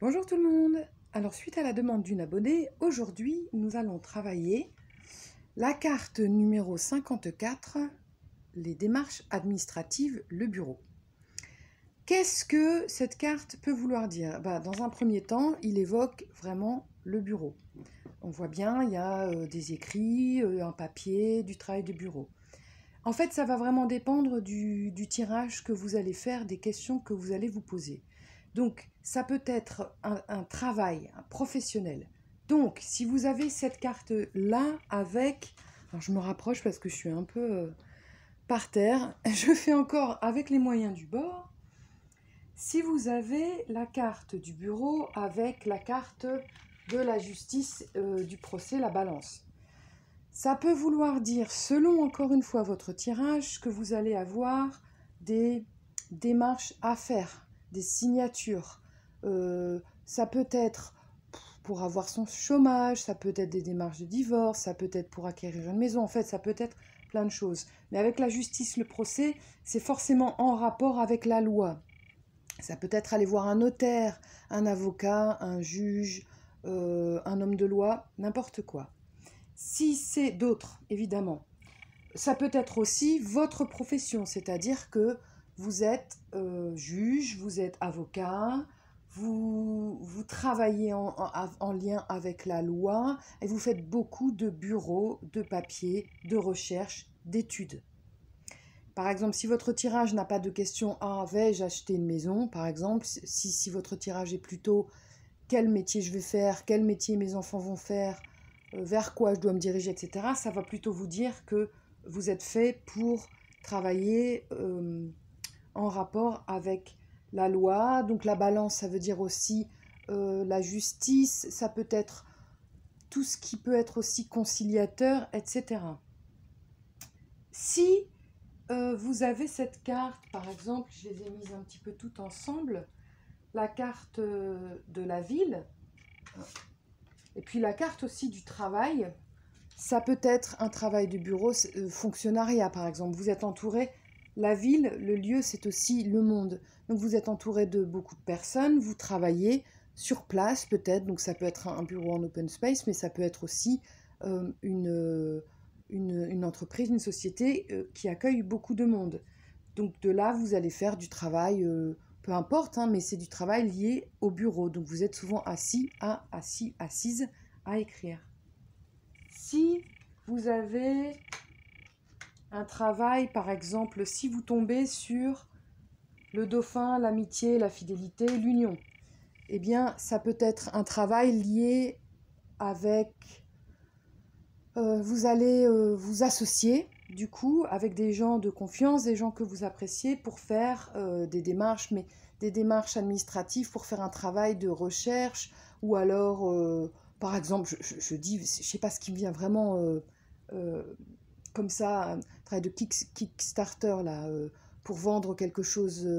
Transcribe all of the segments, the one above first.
Bonjour tout le monde. Alors suite à la demande d'une abonnée, aujourd'hui nous allons travailler la carte numéro 54, les démarches administratives, le bureau. Qu'est-ce que cette carte peut vouloir dire? Dans un premier temps, il évoque vraiment le bureau. On voit bien, il y a des écrits, un papier, du travail de bureau. En fait, ça va vraiment dépendre du tirage que vous allez faire, des questions que vous allez vous poser. Donc, ça peut être un travail, un professionnel. Donc, si vous avez cette carte-là avec... Alors, je me rapproche parce que je suis un peu par terre. Je fais encore avec les moyens du bord. Si vous avez la carte du bureau avec la carte de la justice du procès, la balance. Ça peut vouloir dire, selon encore une fois votre tirage, que vous allez avoir des démarches à faire, des signatures. Ça peut être pour avoir son chômage, ça peut être des démarches de divorce, ça peut être pour acquérir une maison, en fait, ça peut être plein de choses. Mais avec la justice, le procès, c'est forcément en rapport avec la loi. Ça peut être aller voir un notaire, un avocat, un juge, un homme de loi, n'importe quoi. Si c'est d'autres, évidemment, ça peut être aussi votre profession, c'est-à-dire que vous êtes juge, vous êtes avocat, vous travaillez en lien avec la loi et vous faites beaucoup de bureaux, de papiers, de recherches, d'études. Par exemple, si votre tirage n'a pas de question « Ah, vais-je acheter une maison ?» par exemple, si votre tirage est plutôt « Quel métier je vais faire ? Quel métier mes enfants vont faire ? Vers quoi je dois me diriger, etc. » Ça va plutôt vous dire que vous êtes fait pour travailler en rapport avec la loi. Donc la balance, ça veut dire aussi la justice, ça peut être tout ce qui peut être aussi conciliateur, etc. Si vous avez cette carte, par exemple, je les ai mises un petit peu toutes ensemble, la carte de la ville, et puis la carte aussi du travail, ça peut être un travail de bureau, fonctionnariat par exemple. Vous êtes entouré, la ville, le lieu, c'est aussi le monde. Donc vous êtes entouré de beaucoup de personnes, vous travaillez sur place peut-être, donc ça peut être un bureau en open space, mais ça peut être aussi une entreprise, une société qui accueille beaucoup de monde. Donc de là, vous allez faire du travail, peu importe, hein, mais c'est du travail lié au bureau. Donc vous êtes souvent assise à écrire. Si vous avez un travail, par exemple, si vous tombez sur le dauphin, l'amitié, la fidélité, l'union, eh bien, ça peut être un travail lié avec... vous allez vous associer, du coup, avec des gens de confiance, des gens que vous appréciez pour faire des démarches, mais des démarches administratives pour faire un travail de recherche, ou alors, par exemple, je dis, je ne sais pas ce qui me vient vraiment comme ça, un travail de Kickstarter, là, pour vendre quelque chose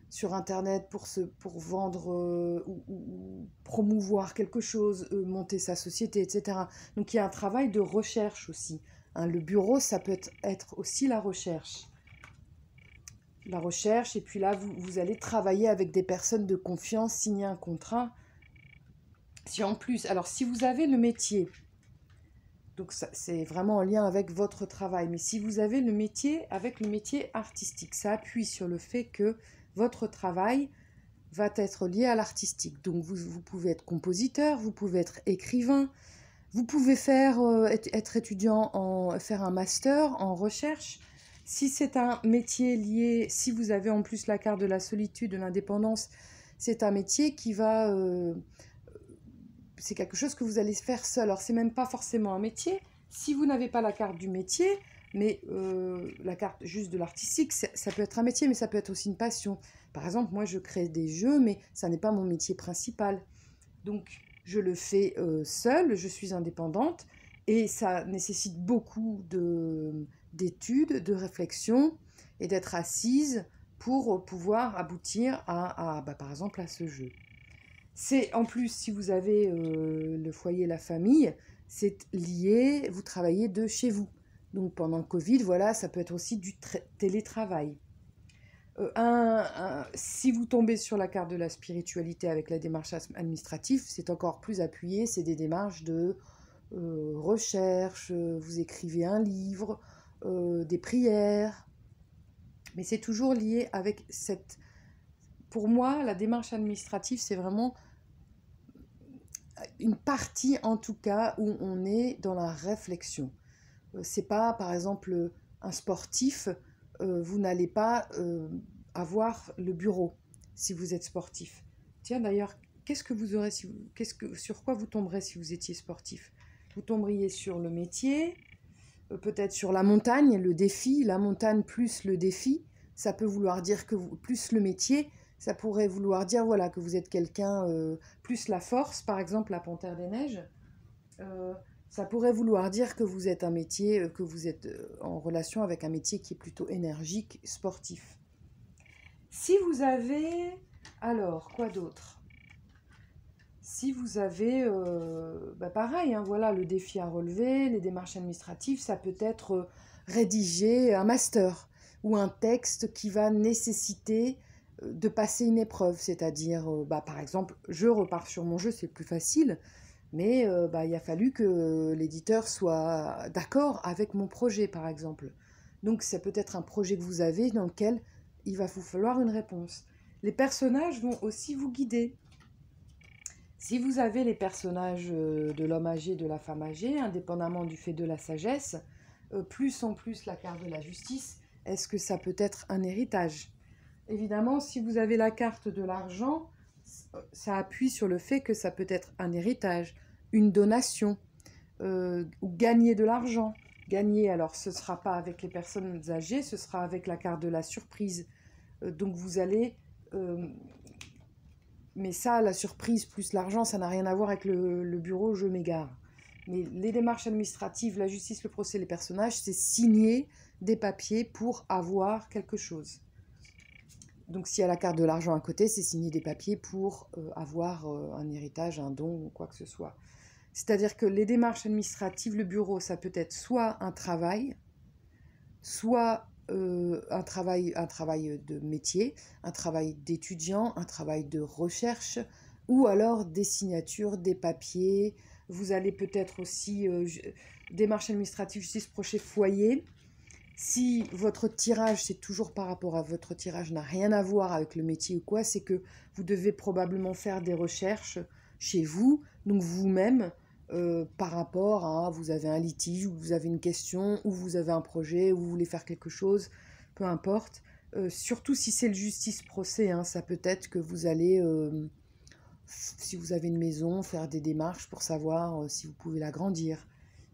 sur Internet, pour vendre ou promouvoir quelque chose, monter sa société, etc. Donc il y a un travail de recherche aussi. Hein. Le bureau, ça peut être aussi la recherche. La recherche, et puis là, vous allez travailler avec des personnes de confiance, signer un contrat. Si en plus, alors si vous avez le métier, donc c'est vraiment en lien avec votre travail, mais si vous avez le métier avec le métier artistique, ça appuie sur le fait que votre travail va être lié à l'artistique. Donc vous pouvez être compositeur, vous pouvez être écrivain, vous pouvez être étudiant, faire un master en recherche. Si c'est un métier lié, si vous avez en plus la carte de la solitude, de l'indépendance, c'est un métier qui va... c'est quelque chose que vous allez faire seul. Alors c'est même pas forcément un métier. Si vous n'avez pas la carte du métier, mais la carte juste de l'artistique, ça peut être un métier, mais ça peut être aussi une passion. Par exemple, moi je crée des jeux, mais ça n'est pas mon métier principal. Donc je le fais seule, je suis indépendante, et ça nécessite beaucoup d'études, de réflexion, et d'être assise pour pouvoir aboutir par exemple à ce jeu. C'est en plus, si vous avez le foyer, la famille, c'est lié, vous travaillez de chez vous. Donc pendant le Covid, voilà, ça peut être aussi du télétravail. Si vous tombez sur la carte de la spiritualité avec la démarche administrative, c'est encore plus appuyé, c'est des démarches de recherche, vous écrivez un livre, des prières, mais c'est toujours lié avec cette... Pour moi, la démarche administrative, c'est vraiment une partie, en tout cas, où on est dans la réflexion. C'est pas, par exemple, un sportif, vous n'allez pas avoir le bureau si vous êtes sportif. Tiens, d'ailleurs, qu'est-ce que vous aurez sur quoi vous tomberez si vous étiez sportif? Vous tomberiez sur le métier, peut-être sur la montagne, le défi, la montagne plus le défi. Ça peut vouloir dire que plus le métier, ça pourrait vouloir dire voilà, que vous êtes quelqu'un, plus la force, par exemple la panthère des neiges. Ça pourrait vouloir dire que vous êtes un métier, que vous êtes en relation avec un métier qui est plutôt énergique, sportif. Si vous avez... Alors, quoi d'autre? Si vous avez, pareil, hein, voilà, le défi à relever, les démarches administratives, ça peut être rédiger un master ou un texte qui va nécessiter de passer une épreuve, c'est-à-dire, par exemple, je repars sur mon jeu, c'est plus facile, mais il a fallu que l'éditeur soit d'accord avec mon projet, par exemple. Donc, ça peut être un projet que vous avez dans lequel il va vous falloir une réponse. Les personnages vont aussi vous guider. Si vous avez les personnages de l'homme âgé, de la femme âgée, indépendamment du fait de la sagesse, plus en plus la carte de la justice, est-ce que ça peut être un héritage? Évidemment, si vous avez la carte de l'argent, ça appuie sur le fait que ça peut être un héritage, une donation, ou gagner de l'argent. Gagner, alors ce ne sera pas avec les personnes âgées, ce sera avec la carte de la surprise. Donc vous allez... mais ça, la surprise plus l'argent, ça n'a rien à voir avec le bureau, je m'égare. Mais les démarches administratives, la justice, le procès, les personnages, c'est signer des papiers pour avoir quelque chose. Donc s'il y a la carte de l'argent à côté, c'est signer des papiers pour avoir un héritage, un don ou quoi que ce soit. C'est-à-dire que les démarches administratives, le bureau, ça peut être soit un travail, soit un travail de métier, un travail d'étudiant, un travail de recherche, ou alors des signatures, des papiers. Vous allez peut-être aussi démarche administrative, justice, procès, foyer. Si votre tirage, c'est toujours par rapport à votre tirage, n'a rien à voir avec le métier ou quoi, c'est que vous devez probablement faire des recherches chez vous, donc vous-même, par rapport à, vous avez un litige, ou vous avez une question, ou vous avez un projet, ou vous voulez faire quelque chose, peu importe. Surtout si c'est le justice-procès, hein, ça peut être que vous allez, si vous avez une maison, faire des démarches pour savoir si vous pouvez l'agrandir.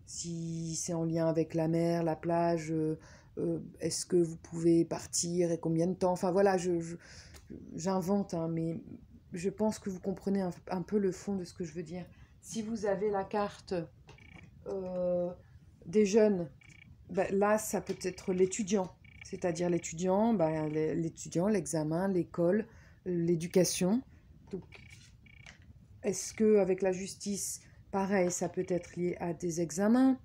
Si c'est en lien avec la mer, la plage, est-ce que vous pouvez partir et combien de temps? Enfin voilà, j'invente, hein, mais je pense que vous comprenez un peu le fond de ce que je veux dire. Si vous avez la carte des jeunes, là, ça peut être l'étudiant. C'est-à-dire l'étudiant, l'étudiant, l'examen, l'école, l'éducation. Donc, est-ce qu'avec la justice, pareil, ça peut être lié à des examens.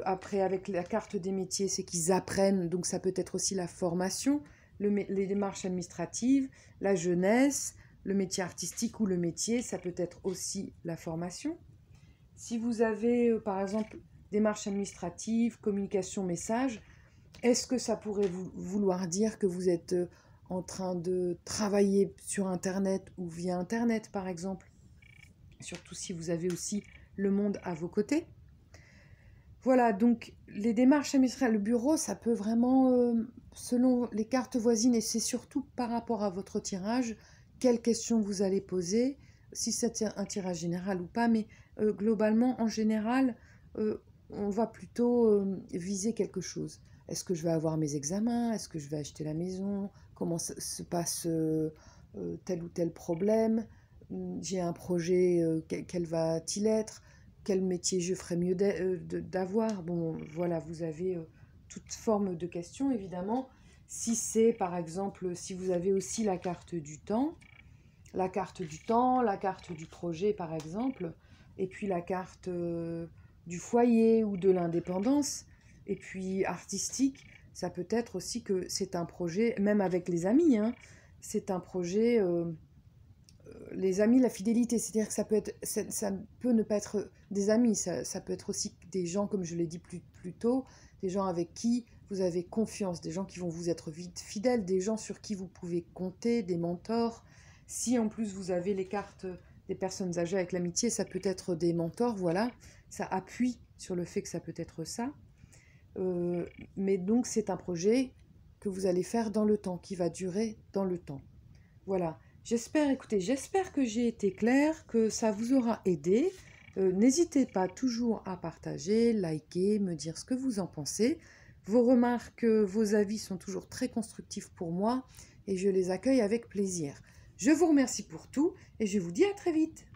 Après, avec la carte des métiers, c'est qu'ils apprennent, donc ça peut être aussi la formation, les démarches administratives, la jeunesse, le métier artistique ou le métier, ça peut être aussi la formation. Si vous avez, par exemple, démarches administratives, communication, message, est-ce que ça pourrait vouloir dire que vous êtes en train de travailler sur Internet ou via Internet, par exemple? Surtout si vous avez aussi le monde à vos côtés. Voilà, donc les démarches administratives, le bureau, ça peut vraiment, selon les cartes voisines, et c'est surtout par rapport à votre tirage, quelles questions vous allez poser, si c'est un tirage général ou pas, mais globalement, en général, on va plutôt viser quelque chose. Est-ce que je vais avoir mes examens? Est-ce que je vais acheter la maison? Comment se passe tel ou tel problème? J'ai un projet, quel va-t-il être? Quel métier je ferais mieux d'avoir? Bon, voilà, vous avez toute forme de questions, évidemment. Si c'est, par exemple, si vous avez aussi la carte du temps, la carte du projet, par exemple, et puis la carte du foyer ou de l'indépendance, et puis artistique, Ça peut être aussi que c'est un projet, même avec les amis, hein, c'est un projet, les amis, la fidélité, c'est-à-dire que ça peut ne pas être des amis, ça peut être aussi des gens, comme je l'ai dit plus tôt, des gens avec qui vous avez confiance, des gens qui vont vous être vite fidèles, des gens sur qui vous pouvez compter, des mentors. Si en plus vous avez les cartes des personnes âgées avec l'amitié, ça peut être des mentors, voilà, ça appuie sur le fait que ça peut être ça. Mais donc c'est un projet que vous allez faire dans le temps, qui va durer dans le temps. Voilà, écoutez, j'espère que j'ai été claire, que ça vous aura aidé. N'hésitez pas toujours à partager, liker, me dire ce que vous en pensez. Vos remarques, vos avis sont toujours très constructifs pour moi et je les accueille avec plaisir. Je vous remercie pour tout et je vous dis à très vite.